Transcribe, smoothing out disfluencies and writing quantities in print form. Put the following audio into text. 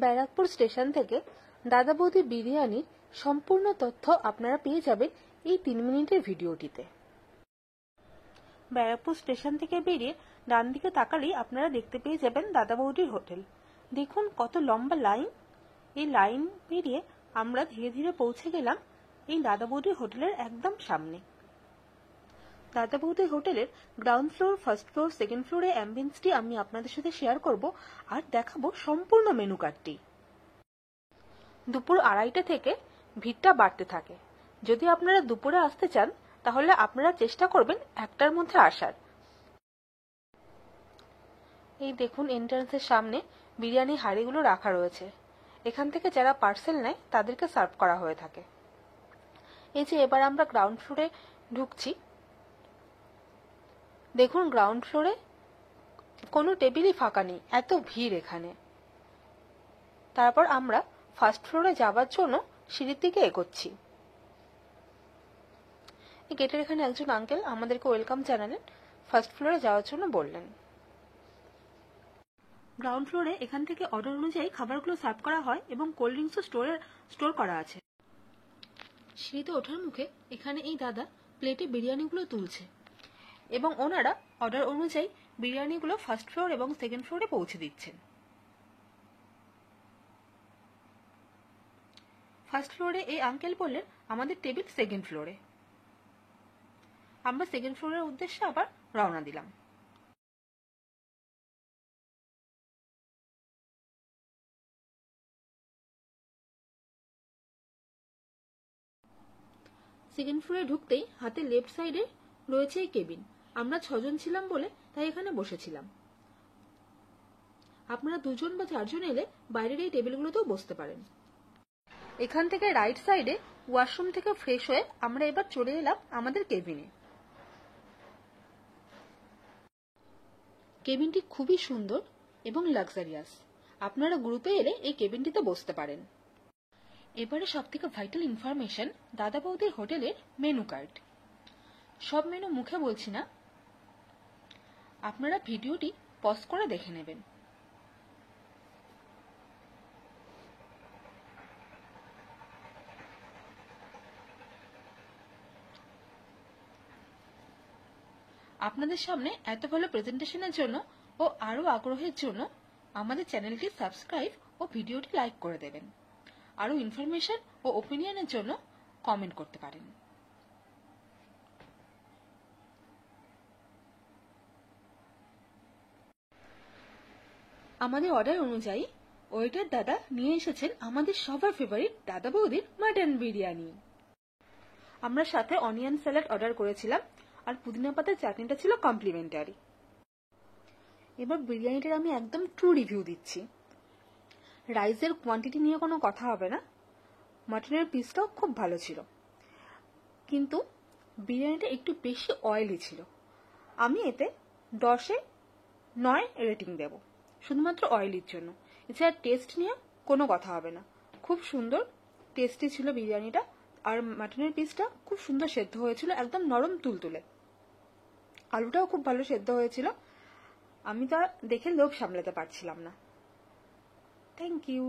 Barrackpore station থেকে দাদা বৌদি বিরিয়ানির সম্পূর্ণ তথ্য আপনারা পেয়ে যাবেন এই 3 মিনিটের ভিডিওটিতে। ব্যারাকপুর স্টেশন থেকে বেরিয়ে ডান দিকে তাকালেই আপনারা দেখতে পেয়ে যাবেন দাদা বৌদির হোটেল। দেখুন কত লম্বা লাইন। এই লাইন পেরিয়ে আমরা ধীরে ধীরে পৌঁছে গেলাম এই দাদা বৌদির হোটেলের একদম সামনে। দাদা বৌদির হোটেলের ground floor, first floor, second ফ্লোরে অ্যাম্বিয়েন্সটি আমি আপনাদের সাথে শেয়ার করব আর দেখাবো সম্পূর্ণ মেনু কার্ডটি। দুপুর 2:30 থেকে ভিড়টা বাড়তে থাকে। যদি আপনারা দুপুরে আসতে চান তাহলে আপনারা চেষ্টা করবেন 1টার মধ্যে আসার। এই দেখুন এন্ট্রান্সের সামনে বিরিয়ানি হাঁড়িগুলো রাখা রয়েছে। এখান থেকে যারা পার্সেল নেয় তাদেরকে সার্ভ করা হয়ে থাকে। এই যে এবার আমরা গ্রাউন্ড ফ্লোরে ঢুকছি। দেখুন গ্রাউন্ড ফ্লোরে কোনো টেবিলই ফাঁকা নেই, এত ভিড় এখানে। তারপর আমরা ফার্স্ট ফ্লোরে যাওয়ার জন্য সিঁড়ির দিকে এগোচ্ছি। এই গেটের এখানে একজন আঙ্কেল আমাদেরকে ওয়েলকাম জানালেন, ফার্স্ট ফ্লোরে যাওয়ার জন্য বললেন। গ্রাউন্ড ফ্লোরে এখান থেকে অর্ডার অনুযায়ী খাবারগুলো সার্ভ করা হয় এবং কোল্ড ড্রিঙ্কসও স্টোর করা আছে। সিঁড়িতে ওঠার মুখে এখানে এই দাদা প্লেটে বিরিয়ানিগুলো তুলছে এবং ওনারা অর্ডার অনুযায়ী বিরিয়ানিগুলো ফার্স্ট ফ্লোর এবং সেকেন্ড ফ্লোরে পৌঁছে দিচ্ছেন। ফার্স্ট ফ্লোরে এই আঙ্কেল বললেন আমাদের টেবিল সেকেন্ড ফ্লোরে। আমরা সেকেন্ড ফ্লোরের উদ্দেশ্যে আবার রওনা দিলাম। সেকেন্ড ফ্লোরে ঢুকতেই হাতে লেফট সাইডে রয়েছে এই কেবিন। আমরা 6 জন ছিলাম বলে তাই এখানে বসেছিলাম। আপনারা 2 জন বা 4 জন এলে বাইরের এই টেবিলগুলোতেও বসতে পারেন। এখান থেকে রাইট সাইডে ওয়াশরুম থেকে ফ্রেশ হয়ে আমরা এবার চলে এলাম আমাদের কেবিনে। কেবিনটি খুবই সুন্দর এবং লাক্সারিয়াস। আপনারা গ্রুপে এলে এই কেবিনটিতে বসতে পারেন। এবারে সবথেকে ভাইটাল ইনফরমেশন, দাদা বৌদির হোটেলের মেনু কার্ড। সব মেনু মুখে বলছি না, আপনারা ভিডিওটি পজ করে দেখে নেবেন। আপনাদের সামনে এত ভালো প্রেজেন্টেশনের জন্য ও আরো আগ্রহের জন্য আমাদের চ্যানেলটি সাবস্ক্রাইব ও ভিডিওটি লাইক করে দেবেন। আরো ইনফরমেশন ও ওপিনিয়নের জন্য কমেন্ট করতে পারেন। আমাদের অর্ডার অনুযায়ী ওয়েটার দাদা নিয়ে এসেছেন আমাদের সবার ফেভারিট দাদা বৌদির মাটন বিরিয়ানি। আমরা সাথে অনিয়ন স্যালাড অর্ডার করেছিলাম আর পুদিনা পাতার চাটনিটা ছিল কমপ্লিমেন্টারি। এবার বিরিয়ানিটার আমি একদম ট্রু রিভিউ দিচ্ছি। রাইসের কোয়ান্টিটি নিয়ে কোনো কথা হবে না, মাটনের পিসটাও খুব ভালো ছিল, কিন্তু বিরিয়ানিটা একটু বেশি অয়েলি ছিল। আমি এতে 10-এ 9 রেটিং দেব, শুধুমাত্র অয়েলির জন্য। এছাড়া টেস্ট নিয়ে কোনো কথা হবে না, খুব সুন্দর টেস্টি ছিল বিরিয়ানিটা। আর মাটনের পিসটা খুব সুন্দর সেদ্ধ হয়েছিল, একদম নরম তুলতুলে। আলুটাও খুব ভালো সেদ্ধ হয়েছিল। আমি তা দেখে লোভ সামলাতে পারছিলাম না। Thank you.